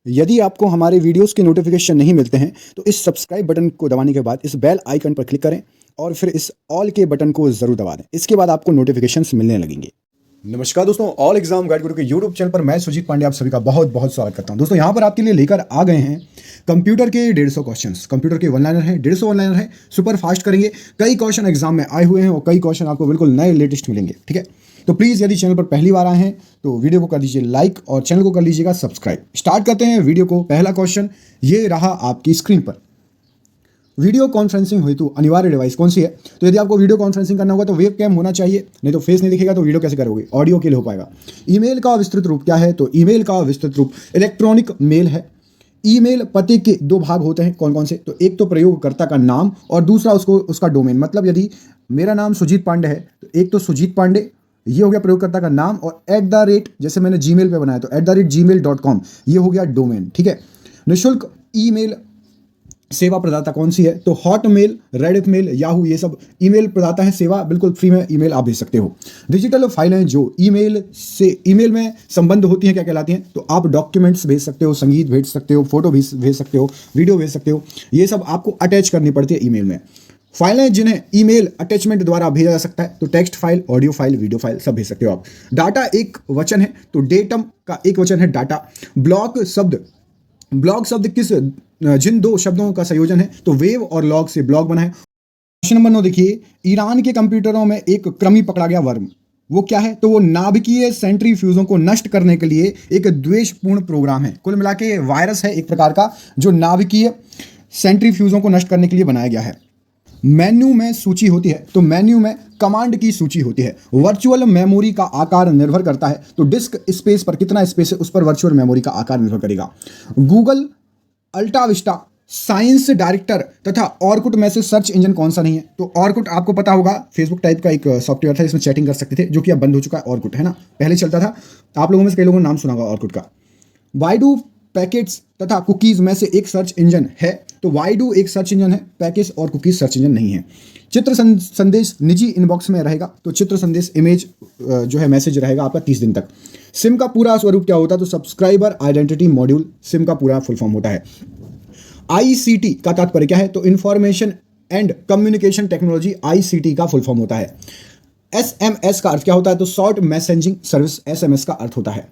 यदि आपको हमारे वीडियोस के नोटिफिकेशन नहीं मिलते हैं तो इस सब्सक्राइब बटन को दबाने के बाद इस बेल आइकन पर क्लिक करें और फिर इस ऑल के बटन को जरूर दबा दें। इसके बाद आपको नोटिफिकेशंस मिलने लगेंगे। नमस्कार दोस्तों, ऑल एग्जाम गाइड गुरु के यूट्यूब चैनल पर मैं सुजीत पांडे आप सभी का बहुत बहुत स्वागत करता हूं। दोस्तों यहां पर आपके लिए लेकर आ गए हैं कंप्यूटर के 150 क्वेश्चंस। कंप्यूटर के वन लाइनर हैं, 150 वन लाइनर है, सुपर फास्ट करेंगे। कई क्वेश्चन एग्जाम में आए हुए हैं और कई क्वेश्चन आपको बिल्कुल नए लेटेस्ट मिलेंगे। ठीक है, तो प्लीज़ यदि चैनल पर पहली बार आए हैं तो वीडियो को कर दीजिए लाइक और चैनल को कर लीजिएगा सब्सक्राइब। स्टार्ट करते हैं वीडियो को। पहला क्वेश्चन ये रहा आपकी स्क्रीन पर। वीडियो कॉन्फ्रेंसिंग हेतु अनिवार्य डिवाइस कौन सी है? तो यदि आपको वीडियो कॉन्फ्रेंसिंग करना होगा तो वेब कैम होना चाहिए, नहीं तो फेस नहीं दिखेगा तो वीडियो कैसे करोगे? ऑडियो के लिए हो पाएगा। ईमेल का विस्तृत रूप क्या है? तो ईमेल का विस्तृत रूप इलेक्ट्रॉनिक मेल है। ईमेल पते के दो भाग होते हैं, कौन कौन से? तो एक तो प्रयोगकर्ता का नाम और दूसरा उसका डोमेन। मतलब यदि मेरा नाम सुजीत पांडे है तो एक तो सुजीत पांडे ये हो गया प्रयोगकर्ता का नाम, और @ जैसे मैंने जीमेल पे बनाया तो @gmail.com ये हो गया डोमेन। ठीक है। निःशुल्क ईमेल सेवा प्रदाता कौन सी है? तो हॉटमेल, रेडिफ मेल, याहू, ये सब ईमेल प्रदाता है सेवा, बिल्कुल फ्री में ईमेल आप भेज सकते हो। डिजिटल फाइलें जो ईमेल में संबंध होती हैं क्या कहलाती हैं? तो आप डॉक्यूमेंट्स भेज सकते हो, संगीत भेज सकते हो, फोटो भेज सकते हो, वीडियो भेज सकते हो, ये सब आपको अटैच करनी पड़ती है ईमेल में। फाइलें जिन्हें ईमेल अटैचमेंट द्वारा भेजा जा सकता है तो text file, audio file, video file सब भेज सकते हो आप। डाटा एक वचन है तो डेटम का एक वचन है डाटा। ब्लॉग शब्द जिन दो शब्दों का संयोजन है तो वेव और लॉग से ब्लॉग बना है। क्वेश्चन नंबर 9 देखिए, ईरान के कंप्यूटरों में एक कृमि पकड़ा गया वर्म, वो क्या है? तो वो नाभिकीय सेंट्रीफ्यूजों को नष्ट करने के लिए एक द्वेषपूर्ण प्रोग्राम है। कुल मिला के वायरस है एक प्रकार का जो नाभिकीय सेंट्रीफ्यूजों को नष्ट करने के लिए बनाया गया है। मेन्यू में सूची होती है तो मेन्यू में कमांड की सूची होती है। वर्चुअल मेमोरी का आकार निर्भर करता है तो डिस्क स्पेस पर कितना स्पेस है उस पर वर्चुअल मेमोरी का आकार निर्भर करेगा। गूगल, अल्टाविस्टा, साइंस डायरेक्टर तथा ऑर्कुट में से सर्च इंजन कौन सा नहीं है? तो ऑर्कुट आपको पता होगा, फेसबुक टाइप का एक सॉफ्टवेयर था जिसमें चैटिंग कर सकते थे, जो कि अब बंद हो चुका है। ऑर्कुट है ना, पहले चलता था, आप लोगों में से कई लोगों ने नाम सुना होगा ऑर्कुट का। वाइडू, पैकेट्स तथा कुकीज में से एक सर्च इंजन है तो वाइडू एक सर्च इंजन है, पैकेज और कुकीज सर्च इंजन नहीं है। चित्र संदेश निजी इनबॉक्स में रहेगा तो चित्र संदेश इमेज जो है मैसेज रहेगा आपका 30 दिन तक। सिम का पूरा स्वरूप क्या होता है? तो सब्सक्राइबर आइडेंटिटी मॉड्यूल सिम का पूरा फुल फॉर्म होता है। आईसीटी का तात्पर्य क्या है? तो information and communication technology, ICT का फुल फॉर्म होता है। एसएमएस का अर्थ क्या होता है? तो शॉर्ट मैसेजिंग सर्विस, एसएमएस का अर्थ होता है।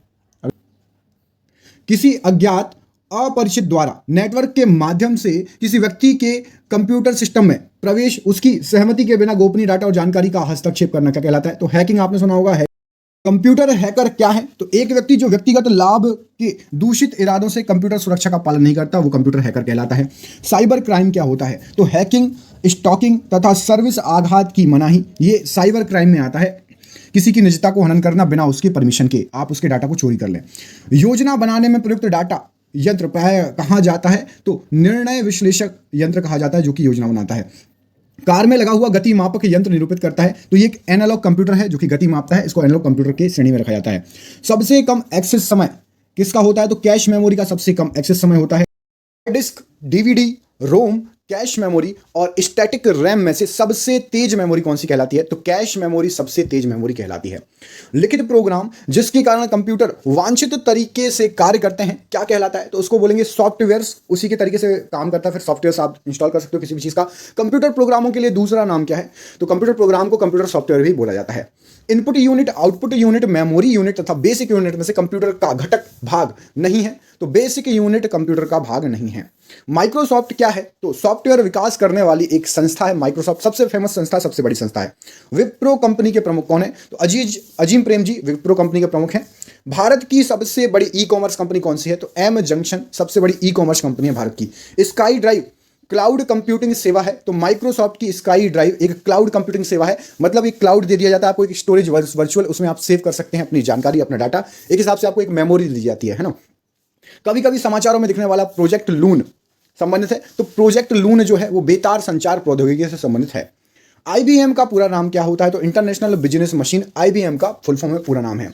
किसी अज्ञात अपरिचित द्वारा नेटवर्क के माध्यम से किसी व्यक्ति के कंप्यूटर सिस्टम में प्रवेश, उसकी सहमति के बिना गोपनीय डाटा और जानकारी का हस्तक्षेप करना क्या कहलाता है? तो हैकिंग आपने सुना होगा। कंप्यूटर हैकर क्या है? तो एक व्यक्ति जो व्यक्तिगत लाभ के दूषित इरादों से कंप्यूटर सुरक्षा का पालन नहीं करता वो कंप्यूटर हैकर कहलाता है। साइबर क्राइम क्या होता है? तो हैकिंग, स्टॉकिंग तथा सर्विस आघात की मनाही, ये साइबर क्राइम में आता है। किसी की निजता को हनन करना बिना उसके परमिशन के, आप उसके डाटा को चोरी कर लें। योजना बनाने में प्रयुक्त डाटा यंत्र कहा जाता है? तो निर्णय विश्लेषक यंत्र कहा जाता है जो कि योजना बनाता है। कार में लगा हुआ गति मापक यंत्र निरूपित करता है तो ये एक एनालॉग कंप्यूटर है जो कि गति मापता है, इसको एनालॉग कंप्यूटर के श्रेणी में रखा जाता है। सबसे कम एक्सेस समय किसका होता है? तो कैश मेमोरी का सबसे कम एक्सेस समय होता है। डिस्क, डीवीडी, रोम, कैश मेमोरी और स्टैटिक रैम में से सबसे तेज मेमोरी कौन सी कहलाती है? तो कैश मेमोरी सबसे तेज मेमोरी कहलाती है। लिखित प्रोग्राम जिसके कारण कंप्यूटर वांछित तरीके से कार्य करते हैं क्या कहलाता है? तो उसको बोलेंगे सॉफ्टवेयर्स। उसी के तरीके से काम करता है, फिर सॉफ्टवेयर आप इंस्टॉल कर सकते हो किसी भी चीज का। कंप्यूटर प्रोग्रामों के लिए दूसरा नाम क्या है? तो कंप्यूटर प्रोग्राम को कंप्यूटर सॉफ्टवेयर भी बोला जाता है। Input unit, output unit, memory unit तथा बेसिक यूनिट में से कंप्यूटर का घटक भाग नहीं है तो बेसिक यूनिट कंप्यूटर का भाग नहीं है। माइक्रोसॉफ्ट क्या है? तो सॉफ्टवेयर विकास करने वाली एक संस्था है माइक्रोसॉफ्ट, सबसे फेमस संस्था, सबसे बड़ी संस्था है। विप्रो कंपनी के प्रमुख कौन है? तो अजीम प्रेम जी विप्रो कंपनी के प्रमुख हैं। भारत की सबसे बड़ी ई कॉमर्स कंपनी कौन सी है? तो एम जंक्शन सबसे बड़ी ई कॉमर्स कंपनी है भारत की। स्काई ड्राइव क्लाउड कंप्यूटिंग सेवा है तो माइक्रोसॉफ्ट की स्काई ड्राइव एक क्लाउड कंप्यूटिंग सेवा है। मतलब एक क्लाउड दे दिया जाता है आपको, एक स्टोरेज वर्चुअल, उसमें आप सेव कर सकते हैं अपनी जानकारी, अपना डाटा। एक हिसाब से आपको एक मेमोरी दी जाती है ना। कभी कभी समाचारों में दिखने वाला प्रोजेक्ट लून संबंधित है तो प्रोजेक्ट लून जो है वो बेतार संचार प्रौद्योगिकी से संबंधित है। आईबीएम का पूरा नाम क्या होता है? तो इंटरनेशनल बिजनेस मशीन, आईबीएम का फुल फॉर्म में पूरा नाम है।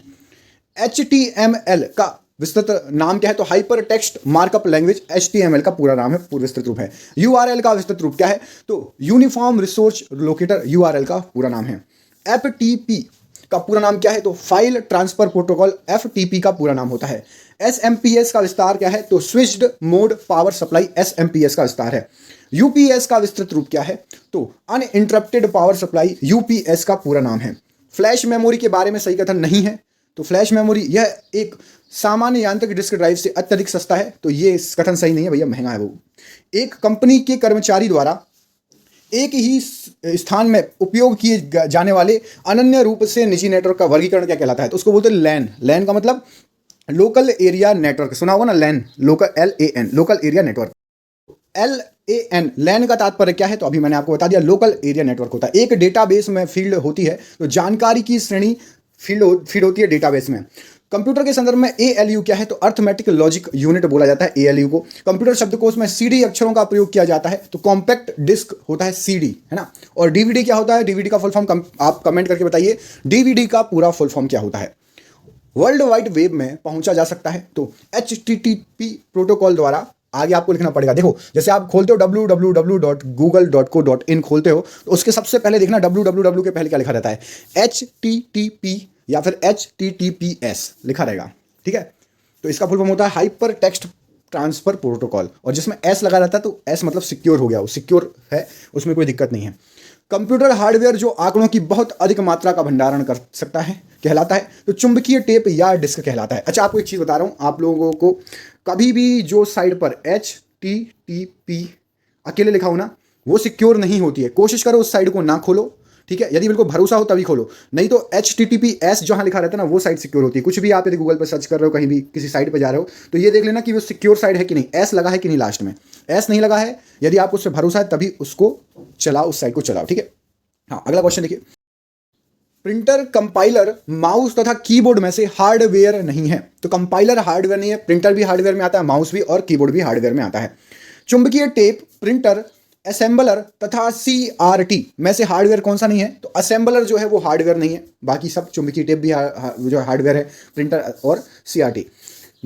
एचटीएमएल का विस्तृत नाम क्या है? तो hyper text markup language, HTML का पूरा नाम है, पूरा विस्तृत रूप है। यूआरएल का विस्तृत रूप क्या है? तो यूनिफॉर्म रिसोर्स लोकेटर, यूआरएल का पूरा नाम है। एफटीपी का पूरा नाम क्या है? तो फाइल ट्रांसफर प्रोटोकॉल, एफटीपी का पूरा नाम होता है। SMPS का विस्तार क्या है? तो switched mode power supply SMPS का विस्तार है। UPS का विस्तृत रूप क्या है? तो अनइंटरप्टेड पावर सप्लाई UPS का पूरा नाम है। फ्लैश मेमोरी के बारे में सही कथन नहीं है। तो फ्लैश मेमोरी यह एक सामान्य यांत्रिक डिस्क ड्राइव से अत्यधिक सस्ता है। तो ये कथन सही नहीं है भैया, महंगा है वो। एक कंपनी के कर्मचारी द्वारा एक ही स्थान में उपयोग किए जाने वाले अनन्य रूप से निजी नेटवर्क का वर्गीकरण क्या कहलाता है? तो उसको बोलते हैं लैन। लैन का मतलब लोकल एरिया नेटवर्क, सुना होगा ना LAN, local LAN, local area network. LAN, LAN का तात्पर्य क्या है? तो अभी मैंने आपको बता दिया, लोकल एरिया नेटवर्क होता है। एक डेटाबेस में फील्ड होती है, तो जानकारी की श्रेणी फीड होती है डेटाबेस में। कंप्यूटर के संदर्भ में ALU क्या है? तो अर्थमेटिक लॉजिक यूनिट बोला जाता है ALU को। कंप्यूटर शब्दकोश में CD अक्षरों का प्रयोग किया जाता है, तो कॉम्पैक्ट डिस्क होता है CD, है ना। और DVD क्या होता है? DVD का फुल फॉर्म आप कमेंट करके बताइए, DVD का पूरा फुल फॉर्म क्या होता है। वर्ल्ड वाइड वेब में पहुंचा जा सकता है, तो HTTP प्रोटोकॉल द्वारा। आगे आपको लिखना पड़ेगा। देखो, जैसे आप खोलते हो www.google.co.in खोलते हो, तो उसके सबसे पहले देखना www के पहले क्या लिखा रहता है, HTTP या फिर HTTPS लिखा रहेगा, ठीक है। तो इसका फुल फॉर्म होता है हाइपर टेक्स्ट ट्रांसफर प्रोटोकॉल, और जिसमें S लगा रहता है तो S मतलब सिक्योर हो गया, वो सिक्योर है, उसमें कोई दिक्कत नहीं है। कंप्यूटर हार्डवेयर जो आंकड़ों की बहुत अधिक मात्रा का भंडारण कर सकता है कहलाता है, तो चुंबकीय टेप या डिस्क कहलाता है। अच्छा, आपको एक चीज़ बता रहा हूँ, आप लोगों को कभी भी जो साइड पर HTTP अकेले लिखा हो ना, वो सिक्योर नहीं होती है। कोशिश करो उस साइड को ना खोलो, ठीक है। यदि बिल्कुल भरोसा हो तभी खोलो, नहीं तो HTTPS जहां लिखा रहता है ना, वो साइट सिक्योर होती है। कुछ भी आप यदि गूगल पर सर्च कर रहे हो, कहीं भी किसी साइट पर जा रहे हो, तो ये देख लेना कि वो सिक्योर साइट है कि नहीं, S लगा है कि नहीं, लास्ट में S नहीं लगा है, यदि आपको उससे भरोसा है तभी उसको चलाओ, उस साइट को चलाओ, ठीक है। हाँ, अगला क्वेश्चन देखिए, प्रिंटर, कंपाइलर, माउस तथा कीबोर्ड में से हार्डवेयर नहीं है। तो कंपाइलर हार्डवेयर नहीं है, प्रिंटर भी हार्डवेयर में आता है, माउस भी, और कीबोर्ड भी हार्डवेयर में आता है। चुंबकीय टेप, प्रिंटर, असेंबलर तथा CRT में से हार्डवेयर कौन सा नहीं है? तो असेंबलर जो है वो हार्डवेयर नहीं है, बाकी सब, चुंबकीय टेप भी जो हार्डवेयर है, प्रिंटर और CRT।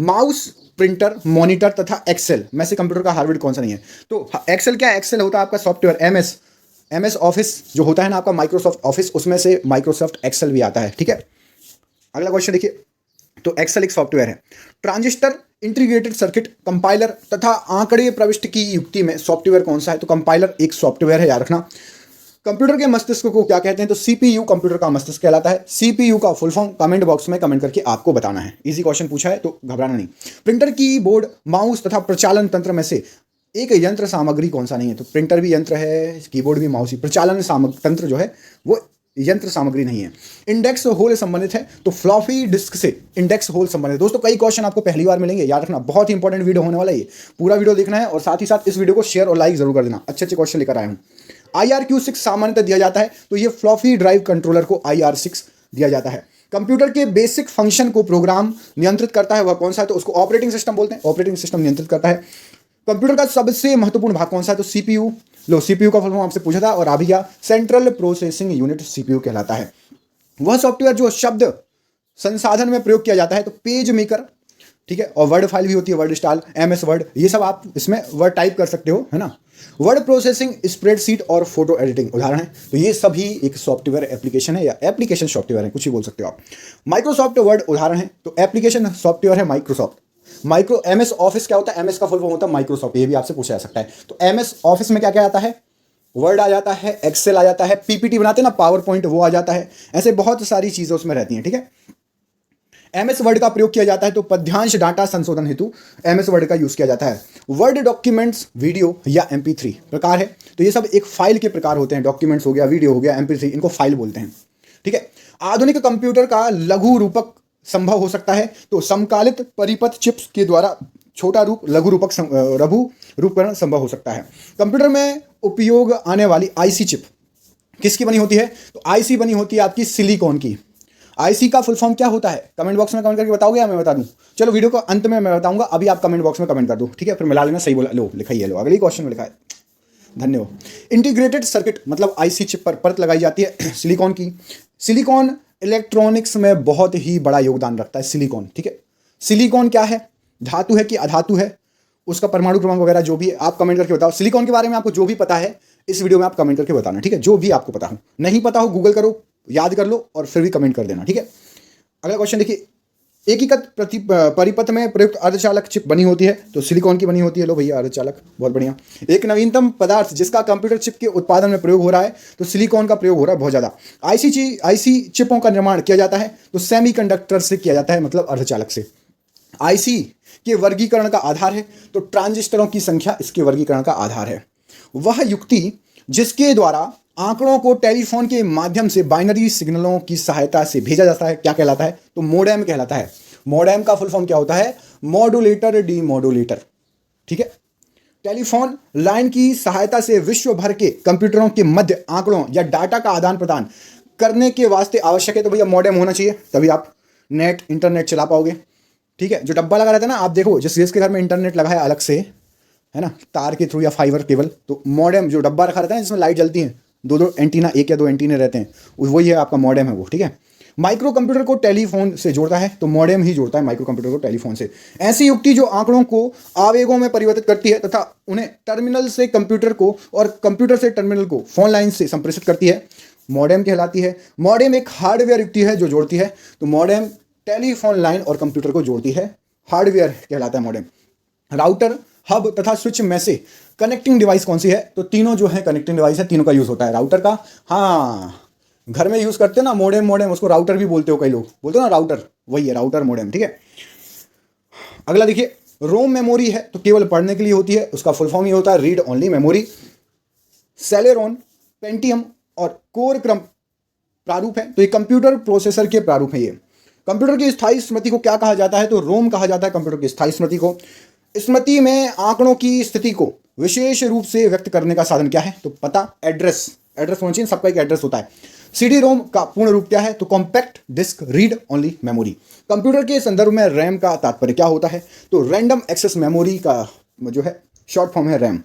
माउस, प्रिंटर, मॉनिटर तथा एक्सेल में से कंप्यूटर का हार्डवेयर कौन सा नहीं है? तो एक्सेल क्या है? एक्सेल होता है आपका सॉफ्टवेयर, MS ऑफिस जो होता है ना आपका, माइक्रोसॉफ्ट ऑफिस, उसमें से माइक्रोसॉफ्ट एक्सेल भी आता है, ठीक है। अगला क्वेश्चन देखिए, तो एक्सेल एक सॉफ्टवेयर है। ट्रांजिस्टर, इंटीग्रेटेड सर्किट, कंपाइलर तथा आंकड़े प्रविष्टि की युक्ति में सॉफ्टवेयर कौन सा है? तो कंपाइलर एक सॉफ्टवेयर है, याद रखना। कंप्यूटर के मस्तिष्क को क्या कहते हैं? तो CPU कंप्यूटर का मस्तिष्क कहलाता है। CPU का फुल फॉर्म कमेंट बॉक्स में कमेंट करके आपको बताना है। इजी क्वेश्चन पूछा है तो घबराना नहीं। प्रिंटर, कीबोर्ड, माउस तथा प्रचालन तंत्र में से एक यंत्र सामग्री कौन सा नहीं है? तो प्रिंटर भी यंत्र है, कीबोर्ड भी, माउस भी, प्रचालन तंत्र जो है वो यंत्र सामग्री नहीं है। इंडेक्स होल संबंधित है, तो फ्लॉपी डिस्क से इंडेक्स होल संबंधित। दोस्तों, कई क्वेश्चन आपको पहली बार मिलेंगे, याद रखना, बहुत ही इंपॉर्टेंट वीडियो होने वाला है ये, पूरा वीडियो देखना है, और साथ ही साथ इस वीडियो को शेयर और लाइक जरूर कर देना। अच्छे अच्छे क्वेश्चन लेकर आया हूँ। IRQ6 सामान्यतः दिया जाता है, तो ये फ्लॉपी ड्राइव कंट्रोलर को IR6 दिया जाता है। कंप्यूटर के बेसिक फंक्शन को प्रोग्राम नियंत्रित करता है, वह कौन सा है? तो उसको ऑपरेटिंग सिस्टम बोलते हैं, ऑपरेटिंग सिस्टम नियंत्रित करता है। कंप्यूटर का सबसे महत्वपूर्ण भाग कौन सा है? तो CPU। लो, CPU का फुल फॉर्म आपसे पूछा था, और अभी क्या, सेंट्रल प्रोसेसिंग यूनिट CPU कहलाता है। वह सॉफ्टवेयर जो शब्द संसाधन में प्रयोग किया जाता है, तो पेज मेकर, ठीक है, और वर्ड फाइल भी होती है, वर्ड स्टाइल, MS वर्ड, ये सब आप इसमें वर्ड टाइप कर सकते हो, है ना। वर्ड प्रोसेसिंग, स्प्रेडशीट और फोटो एडिटिंग उदाहरण है। तो ये सभी एक सॉफ्टवेयर एप्लीकेशन है, या एप्लीकेशन सॉफ्टवेयर है, कुछ ही बोल सकते हो आप। माइक्रोसॉफ्ट वर्ड उदाहरण है, तो एप्लीकेशन सॉफ्टवेयर है माइक्रोसॉफ्ट। MS ऑफिस क्या होता है? MS का फुल फॉर्म होता है माइक्रोसॉफ्ट, ये भी आपसे पूछा जा सकता है। तो MS ऑफिस में क्या क्या आता है? वर्ड आ जाता है, एक्सेल आ जाता है, PPT बनाते हैं ना, पावर पॉइंट, वो आ जाता है, ऐसे बहुत सारी चीजें उसमें रहती हैं, ठीक है। MS वर्ड का प्रयोग किया जाता है, तो पद्यांश डाटा संशोधन हेतु MS वर्ड का यूज किया जाता है। वर्ड डॉक्यूमेंट्स, वीडियो या MP3 प्रकार है, तो ये सब एक फाइल के प्रकार होते हैं। डॉक्यूमेंट्स हो गया, वीडियो हो गया, MP3, इनको फाइल बोलते हैं, ठीक है। आधुनिक कंप्यूटर का लघु रूपक संभव हो सकता है, तो समकालित परिपथ चिप्स के द्वारा छोटा रूप, लघु रूपक, लघु रूपकरण संभव हो सकता है। कंप्यूटर में उपयोग आने वाली IC चिप किसकी बनी होती है? तो IC बनी होती है आपकी सिलिकॉन की। IC का फुल फॉर्म क्या होता है? कमेंट बॉक्स में कमेंट करके बताओगे या मैं बता दूं? चलो, वीडियो को अंत में मैं बताऊंगा, अभी आप कमेंट बॉक्स में कमेंट कर दो, ठीक है, फिर मिला लेना, सही बोला, लो लिखा ही है, लो अगली क्वेश्चन में लिखा है, धन्यवाद। इंटीग्रेटेड सर्किट मतलब IC चिप पर परत लगाई जाती है सिलिकॉन की। सिलिकॉन इलेक्ट्रॉनिक्स में बहुत ही बड़ा योगदान रखता है सिलिकॉन, ठीक है। सिलिकॉन क्या है? धातु है कि अधातु है? उसका परमाणु क्रमांक वगैरह जो भी है आप कमेंट करके बताओ। सिलिकॉन के बारे में आपको जो भी पता है इस वीडियो में आप कमेंट करके बताना, ठीक है। जो भी आपको पता हो, नहीं पता हो गूगल करो, याद कर लो, और फिर भी कमेंट कर देना, ठीक है। अगला क्वेश्चन देखिए, एकीकृत परिपथ में प्रयुक्त अर्धचालक चिप बनी होती है, तो सिलिकॉन की बनी होती है। लो भैया अर्धचालक, बहुत बढ़िया। एक नवीनतम पदार्थ जिसका कंप्यूटर चिप के उत्पादन में प्रयोग हो रहा है, तो सिलिकॉन का प्रयोग हो रहा है बहुत ज़्यादा। आईसी चिपों का निर्माण किया जाता है तो सेमीकंडक्टर से किया जाता है, मतलब अर्धचालक से। आईसी के वर्गीकरण का आधार है, तो ट्रांजिस्टरों की संख्या इसके वर्गीकरण का आधार है। वह युक्ति जिसके द्वारा आंकड़ों को टेलीफोन के माध्यम से बाइनरी सिग्नलों की सहायता से भेजा जाता है, क्या कहलाता है? तो मोडेम कहलाता है। मोडेम का फुल फॉर्म क्या होता है? Modulator demodulator. ठीक है। टेलीफोन लाइन की सहायता से विश्व भर के कंप्यूटरों के मध्य आंकड़ों या डाटा का आदान प्रदान करने के वास्ते आवश्यक है, तो भैया मोडेम होना चाहिए, तभी आप नेट इंटरनेट चला पाओगे। ठीक है। जो डब्बा लगा रहता है ना, आप देखो जिसके घर में इंटरनेट लगा है अलग से, है ना, तार के थ्रू या फाइबर केबल, तो मॉडेम जो डब्बा रखा रहता है जिसमें लाइट जलती है, दो एंटीना, एक या दो एंटीने रहते हैं, वही है आपका मॉडेम है वो। ठीक है। माइक्रो कंप्यूटर को टेलीफोन से जोड़ता है, तो मॉडेम ही जोड़ता है माइक्रो कंप्यूटर को टेलीफोन से। ऐसी युक्ति जो आंकड़ों को आवेगों में परिवर्तित करती है तथा उन्हें टर्मिनल से कंप्यूटर को और कंप्यूटर से टर्मिनल को फोन लाइन से संप्रेषित करती है, मॉडेम कहलाती है। मॉडेम एक हार्डवेयर युक्ति है जो जोड़ती है, तो मॉडेम टेलीफोन लाइन और कंप्यूटर को जोड़ती है, हार्डवेयर कहलाता है मॉडेम। राउटर, हब तथा स्विच में से कनेक्टिंग डिवाइस कौन सी है? तो तीनों जो है कनेक्टिंग डिवाइस है, तीनों का यूज होता है। राउटर का, हाँ, घर में यूज करते हैं ना मॉडेम, उसको राउटर भी बोलते हो, कई लोग बोलते हो ना राउटर, वही है राउटर मॉडेम। ठीक है। अगला देखिए, रोम मेमोरी है तो केवल पढ़ने के लिए होती है, उसका फुल फॉर्म ही होता है read only memory. Celeron, Pentium और कोर क्रम प्रारूप है, तो ये कंप्यूटर प्रोसेसर के प्रारूप है। ये कंप्यूटर की स्थायी स्मृति को क्या कहा जाता है? तो रोम कहा जाता है कंप्यूटर की स्थायी स्मृति को। स्मृति में आंकड़ों की स्थिति को विशेष रूप से व्यक्त करने का साधन क्या है? तो पता, एड्रेस होना चाहिए, सबका एक एड्रेस होता है। सीडी रोम का पूर्ण रूप क्या है? तो compact disc read only memory. Computer के संदर्भ में रैम का तात्पर्य क्या होता है? तो रैंडम एक्सेस मेमोरी का जो है शॉर्ट फॉर्म है रैम।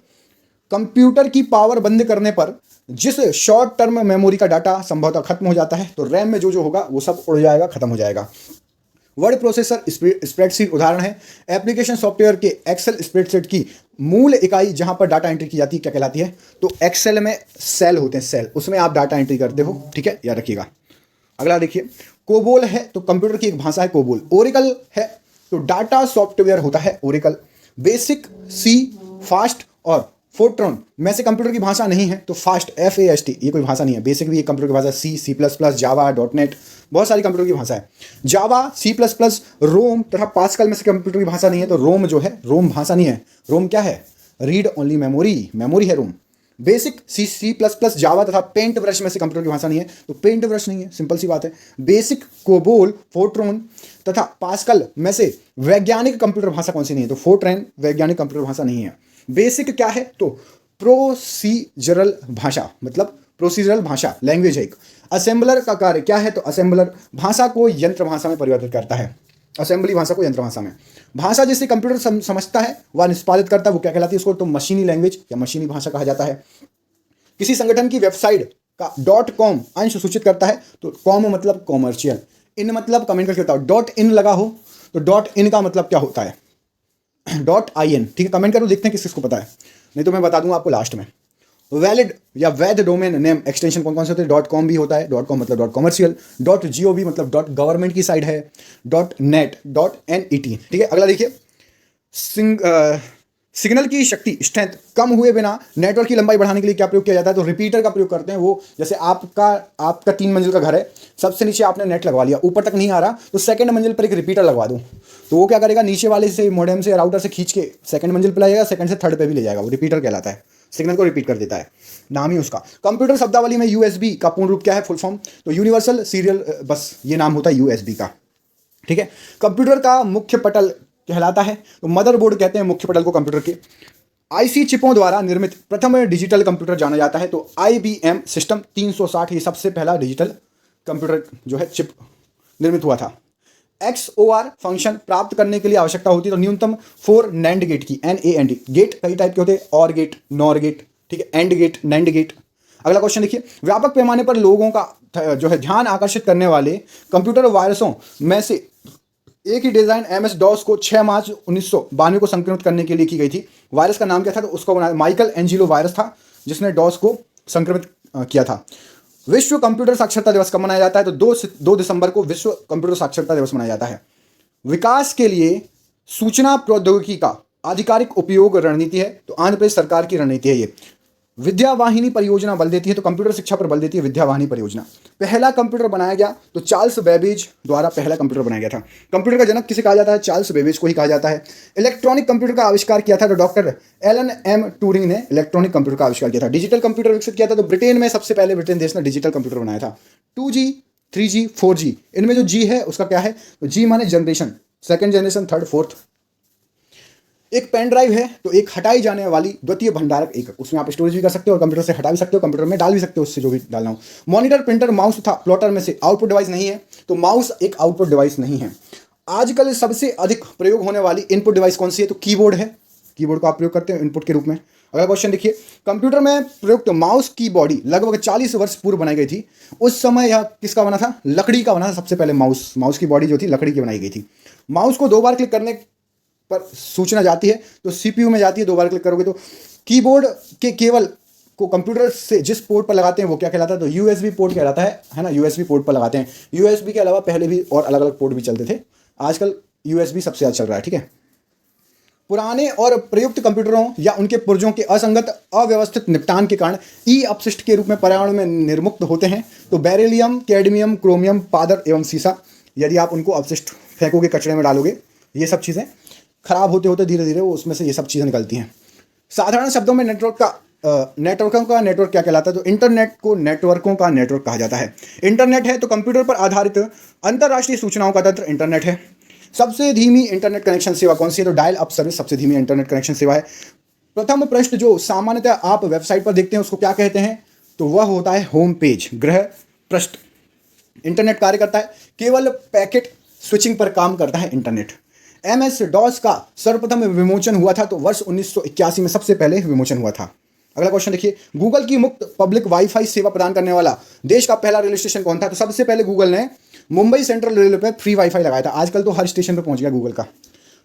कंप्यूटर की पावर बंद करने पर जिस शॉर्ट टर्म मेमोरी का डाटा संभवतः खत्म हो जाता है, तो रैम में जो होगा वो सब उड़ जाएगा, खत्म हो जाएगा। वर्ड प्रोसेसर स्प्रेडशीट उदाहरण है। एप्लीकेशन सॉफ्टवेयर के एक्सेल स्प्रेडशीट की मूल इकाई जहां पर डाटा एंट्री की जाती है क्या कहलाती है? तो एक्सेल में सेल होते हैं, सेल, उसमें आप डाटा एंट्री करते हो। ठीक है, याद रखिएगा। अगला देखिए, कोबोल है तो कंप्यूटर की एक भाषा है कोबोल। ओरेकल है तो डाटा सॉफ्टवेयर होता है ओरेकल। बेसिक, सी, फास्ट और फोर्ट्रॉन में से कंप्यूटर की भाषा नहीं है, तो फास्ट, FAST, ये कोई भाषा नहीं है। बेसिक भी एक कंप्यूटर की भाषा, C++, जावा, .NET, बहुत सारी कंप्यूटर की भाषा है। जावा, C++, रोम तथा पास्कल में से कंप्यूटर की भाषा नहीं है, तो रोम जो है, रोम भाषा नहीं है। रोम क्या है? रीड ओनली मेमोरी है रोम। बेसिक, C++, जावा तथा पेंट ब्रश में से कंप्यूटर की भाषा नहीं है, तो पेंट ब्रश नहीं है, सिंपल सी बात है। बेसिक, कोबोल, फोर्ट्रॉन तथा पास्कल में से वैज्ञानिक कंप्यूटर भाषा कौन सी नहीं है? तो फोर्ट्रैन वैज्ञानिक कंप्यूटर भाषा नहीं है। बेसिक क्या है? तो प्रोसीजरल भाषा, मतलब प्रोसीजरल भाषा, लैंग्वेज है एक। असेंबलर का कार्य क्या है? तो असेंबलर भाषा को यंत्र भाषा में परिवर्तित करता है, असेंबली भाषा को यंत्र भाषा में। भाषा जिसे कंप्यूटर समझता है वह निष्पादित करता है, वो क्या कहलाती है? उसको तो मशीनी लैंग्वेज या मशीनी भाषा कहा जाता है। किसी संगठन की वेबसाइट का .com अंश सूचित करता है, तो कॉम मतलब कॉमर्शियल, इन मतलब कमेंट करके बताओ। .in लगा हो तो .in का मतलब क्या होता है? .in। ठीक है, कमेंट करो, देखते हैं किसको पता है, नहीं तो मैं बता दूंगा आपको लास्ट में। वैलिड या वैध डोमेन नेम एक्सटेंशन कौन कौन से होते हैं? .com भी होता है, .com मतलब .commercial, .gov मतलब गवर्नमेंट की साइड है, .net, .net। ठीक है। अगला देखिए, सिग्नल की शक्ति, स्ट्रेंथ कम हुए बिना नेटवर्क की लंबाई बढ़ाने के लिए क्या प्रयोग किया जाता है? तो रिपीटर का प्रयोग करते हैं। वो जैसे आपका 3 मंजिल का घर है, सबसे नीचे आपने नेट लगवा लिया, ऊपर तक नहीं आ रहा, तो सेकंड मंजिल पर एक रिपीटर लगवा दूं, तो वो क्या करेगा? नीचे वाले से मॉडेम से राउटर से खींच के सेकंड मंजिल पर लाएगा, सेकंड से थर्ड पे भी ले जाएगा, वो रिपीटर कहलाता है। सिग्नल को रिपीट कर देता है, नाम ही उसका। कंप्यूटर शब्दावली में USB का पूर्ण रूप क्या है? फुल फॉर्म, तो यूनिवर्सल सीरियल बस, ये नाम होता है USB का। ठीक है। कंप्यूटर का मुख्य पटल कहलाता है, तो मदरबोर्ड कहते हैं मुख्य पटल को कंप्यूटर के। IC चिपों द्वारा निर्मित प्रथम डिजिटल कंप्यूटर जाना जाता है, तो IBM सिस्टम 360, ये सबसे पहला डिजिटल कंप्यूटर जो है चिप निर्मित हुआ था। XOR फंक्शन प्राप्त करने के लिए आवश्यकता होती है, तो न्यूनतम 4 NAND गेट की, NAND गेट कई टाइप के होते हैं, और गेट, नॉर गेट, ठीक है, एंड गेट, नैंड गेट। अगला क्वेश्चन देखिए, व्यापक पैमाने पर लोगों का जो है ध्यान आकर्षित करने वाले कंप्यूटर वायरसों में से एक ही डिजाइन MS-DOS को 6 मार्च 1992 को संक्रमित करने के लिए की गई थी। वायरस का नाम क्या था? तो उसको बनाया माइकल एंजिलो वायरस था, जिसने DOS को संक्रमित किया था। विश्व कंप्यूटर साक्षरता दिवस कब मनाया जाता है? तो 2 दिसंबर को विश्व कंप्यूटर साक्षरता दिवस मनाया जाता है। विकास के लिए सूचना प्रौद्योगिकी का आधिकारिक उपयोग रणनीति है, तो आंध्र प्रदेश सरकार की रणनीति है ये। विद्या वाहिनी परियोजना बल देती है, तो कंप्यूटर शिक्षा पर बल देती है विद्या वाहिनी परियोजना। पहला कंप्यूटर बनाया गया तो चार्ल्स बेबेज द्वारा पहला कंप्यूटर बनाया गया था। कंप्यूटर का जनक किसे कहा जाता है? चार्ल्स बेबेज को ही कहा जाता है। इलेक्ट्रॉनिक कंप्यूटर का आविष्कार किया था तो डॉक्टर एलन एम ट्यूरिंग ने इलेक्ट्रॉनिक कंप्यूटर का आविष्कार किया था। डिजिटल कंप्यूटर विकसित किया था तो ब्रिटेन में सबसे पहले ब्रिटेन देश ने डिजिटल कंप्यूटर बनाया था। 2G, 3G, 4G, इनमें जो G है उसका क्या है? तो G माने generation, second generation, third, fourth. एक पेन ड्राइव है तो एक हटाई जाने वाली द्वितीय भंडारक एकक, उसमें आप स्टोरेज भी कर सकते हो और कंप्यूटर से हटा भी सकते हो, कंप्यूटर में डाल भी सकते हो, उससे जो भी डालना हो। मॉनिटर, प्रिंटर, माउस था प्लॉटर में से आउटपुट डिवाइस नहीं है, तो माउस एक आउटपुट डिवाइस नहीं है। आजकल सबसे अधिक प्रयोग होने वाली इनपुट डिवाइस कौन सी है? तो कीबोर्ड है। कीबोर्ड को आप प्रयोग करते हो इनपुट के रूप में। अगला क्वेश्चन देखिए, कंप्यूटर में प्रयुक्त माउस की बॉडी लगभग 40 वर्ष पूर्व बनाई गई थी। उस समय यह किसका बना था? लकड़ी का बना था। सबसे पहले माउस की बॉडी जो थी लकड़ी की बनाई गई थी। माउस को 2 बार क्लिक करने पर सूचना जाती है तो सीपीयू में जाती है, 2 बार क्लिक करोगे तो। कीबोर्ड के केबल को कंप्यूटर से जिस पोर्ट पर लगाते हैं वो क्या कहलाता है? तो यूएसबी पोर्ट कहलाता है ना, यूएसबी पोर्ट पर लगाते हैं। यूएसबी के अलावा पहले भी और अलग अलग पोर्ट भी चलते थे, आजकल यूएसबी सबसे ज़्यादा चल रहा है, ठीक है। पुराने और प्रयुक्त कंप्यूटरों या उनके पुर्जों के असंगत अव्यवस्थित निपटान के कारण ई अपशिष्ट के रूप में पर्यावरण में निर्मुक्त होते हैं। तो बेरिलियम, कैडमियम, क्रोमियम, पादर एवं सीसा, यदि आप उनको अपशिष्ट फेंकोगे, कचरे में डालोगे, ये सब चीज़ें खराब होते होते धीरे धीरे वो उसमें से ये सब चीज़ें निकलती हैं। साधारण शब्दों में नेटवर्कों का नेटवर्क क्या कहलाता है? तो इंटरनेट को नेटवर्कों का नेटवर्क कहा जाता है। इंटरनेट है तो कंप्यूटर पर आधारित अंतर्राष्ट्रीय सूचनाओं का तंत्र इंटरनेट है। सबसे धीमी इंटरनेट कनेक्शन सेवा कौन सी है? तो डायल अप सर्विस सबसे धीमी इंटरनेट कनेक्शन सेवा है। प्रथम पृष्ठ जो सामान्यतः आप वेबसाइट पर देखते हैं उसको क्या कहते हैं? तो वह होता है होम पेज, गृह पृष्ठ। इंटरनेट कार्य करता है केवल पैकेट स्विचिंग पर काम करता है इंटरनेट। MS DOS का सर्वप्रथम विमोचन हुआ था तो वर्ष 1981 में सबसे पहले विमोचन हुआ था। अगला क्वेश्चन देखिए, गूगल की मुक्त पब्लिक वाईफाई सेवा प्रदान करने वाला देश का पहला रेलवे स्टेशन कौन था? तो सबसे पहले गूगल ने मुंबई सेंट्रल रेलवे पे फ्री वाईफाई लगाया था। आजकल तो हर स्टेशन पे पहुंच गया गूगल का।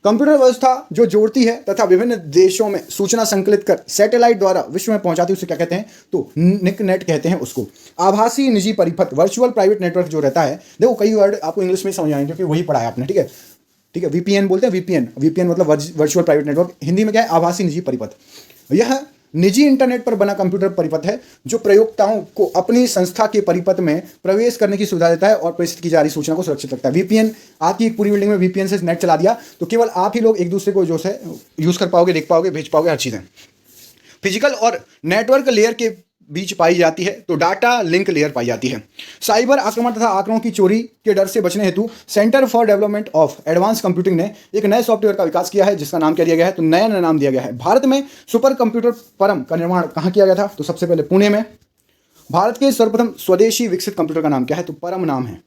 कंप्यूटर व्यवस्था जो जोड़ती है तथा विभिन्न देशों में सूचना संकलित कर सैटेलाइट द्वारा विश्व में पहुंचाती है उसे क्या कहते हैं? तो निकनेट कहते हैं उसको। आभासी निजी परिपथ, वर्चुअल प्राइवेट नेटवर्क जो रहता है, देखो कई वर्ड आपको इंग्लिश में समझ आएंगे क्योंकि वही पढ़ा है आपने, ठीक है। वीपीएन बोलते हैं, वीपीएन मतलब वर्चुअल प्राइवेट नेटवर्क, हिंदी में क्या है? आभासी निजी परिपथ। यह निजी इंटरनेट पर बना कंप्यूटर परिपथ है जो प्रयोक्ताओं को अपनी संस्था के परिपथ में प्रवेश करने की सुविधा देता है और प्रेषित की जा रही सूचना को सुरक्षित रखता है। वीपीएन, आपकी एक पूरी बिल्डिंग में वीपीएन से नेट चला दिया तो केवल आप ही लोग एक दूसरे को जो है यूज़ कर पाओगे, देख पाओगे, भेज पाओगे, हर चीज़ें। फिजिकल और नेटवर्क लेयर के बीच पाई जाती है तो डाटा लिंक लेयर पाई जाती है। साइबर आक्रमण तथा आंकड़ों की चोरी के डर से बचने हेतु centre for development of advance computing ने एक नए सॉफ्टवेयर का विकास किया है जिसका नाम क्या दिया गया है? तो नया नाम दिया गया है। भारत में सुपर कंप्यूटर परम का निर्माण कहाँ किया गया था? तो सबसे पहले पुणे में। भारत के सर्वप्रथम स्वदेशी विकसित कंप्यूटर का नाम क्या है? तो परम नाम है।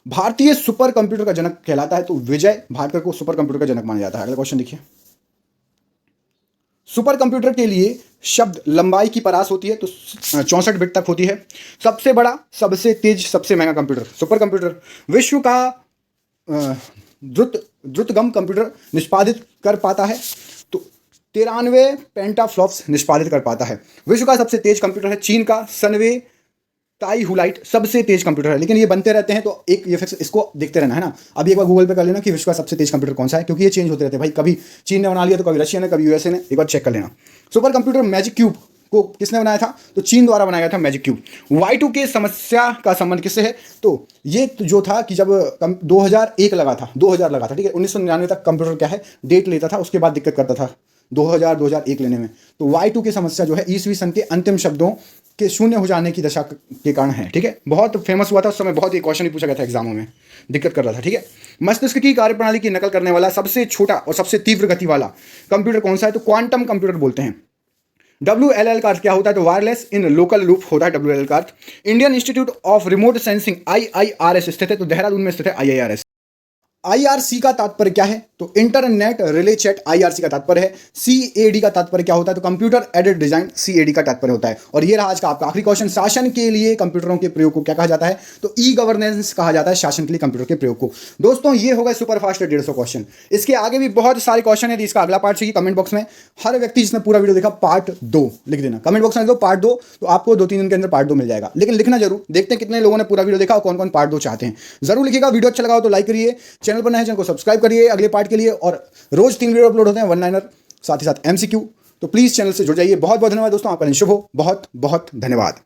भारतीय सुपर कंप्यूटर का जनक कहलाता है तो विजय भाटकर को सुपर कंप्यूटर का जनक माना जाता है। अगला क्वेश्चन देखिए, सुपर कंप्यूटर के लिए शब्द लंबाई की परास होती है तो 64 बिट तक होती है। सबसे बड़ा, सबसे तेज, सबसे महंगा कंप्यूटर सुपर कंप्यूटर। विश्व का द्रुतगम कंप्यूटर निष्पादित कर पाता है तो 93 पेंटाफ्लॉप्स निष्पादित कर पाता है। विश्व का सबसे तेज कंप्यूटर है चीन का सनवे ताई हुलाइट, सबसे तेज कंप्यूटर है। लेकिन ये बनते रहते हैं तो एक ये फिक्स इसको देखते रहना है ना। अभी एक बार गूगल पे कर लेना कि विश्व का सबसे तेज कंप्यूटर कौन सा है, क्योंकि ये चेंज होते रहते हैं भाई। कभी चीन ने बना लिया तो कभी रशिया ने, कभी यूएसए ने, एक बार चेक कर लेना। सुपर कंप्यूटर मैजिक क्यूब को किसने बनाया था? तो चीन द्वारा बनाया गया था मैजिक क्यूब। Y2K समस्या का संबंध किससे है? तो ये जो था कि जब 2001 लगा था, 2000 लगा था, ठीक है। 1999 तक कंप्यूटर क्या है डेट लेता था, उसके बाद दिक्कत करता था 2001 लेने में। तो Y2K समस्या जो है ईसवी सन के अंतिम शब्दों के शून्य हो जाने की दशा के कारण है, ठीक है। बहुत फेमस हुआ था उस समय, बहुत ही क्वेश्चन भी पूछा गया था एग्जामों में, दिक्कत कर रहा था, ठीक है। मस्तिष्क की कार्यप्रणाली की नकल करने वाला सबसे छोटा और सबसे तीव्र गति वाला कंप्यूटर कौन सा है? तो क्वांटम कंप्यूटर बोलते हैं। WLL का अर्थ क्या होता है? तो वायरलेस इन लोकल लूप होता है WLL का अर्थ। Indian Institute of Remote Sensing IIRS स्थित है, तो देहरादून में स्थित है IIRS। IRC का तात्पर्य क्या है? तो इंटरनेट रिले चैट IRC का तात्पर्य है। CAD का तात्पर्य क्या होता है? तो कंप्यूटर एडेड डिजाइन CAD का तात्पर्य होता है। और ये रहा आज का आपका आखिरी क्वेश्चन, शासन के लिए कंप्यूटरों के प्रयोग को क्या कहा जाता है? तो ई गवर्नेंस कहा जाता है शासन के लिए कंप्यूटर के प्रयोग को। दोस्तों ये होगा सुपर फास्ट 150 क्वेश्चन। इसके आगे भी बहुत सारे क्वेश्चन है, इसका अगला पार्ट चाहिए कमेंट बॉक्स में। हर व्यक्ति जिसने पूरा वीडियो देखा पार्ट 2 लिख देना, कमेंट बॉक्स में लिख दो पार्ट 2, तो आपको 2-3 दिन के अंदर पार्ट 2 मिल जाएगा। लेकिन लिखना जरूर, देखते हैं कितने लोगों ने पूरा वीडियो देखा और कौन कौन पार्ट 2 चाहते हैं। जरूर लिखिएगा। वीडियो अच्छा लगा हो तो लाइक करिए, चैनल पर नए हैं, चैनल को सब्सक्राइब करिए अगले पार्ट के लिए। और रोज 3 वीडियो अपलोड होते हैं, वन लाइनर साथ ही साथ MCQ। तो प्लीज़ चैनल से जुड़ जाइए। बहुत बहुत धन्यवाद दोस्तों, आपका दिन शुभ हो। बहुत बहुत धन्यवाद।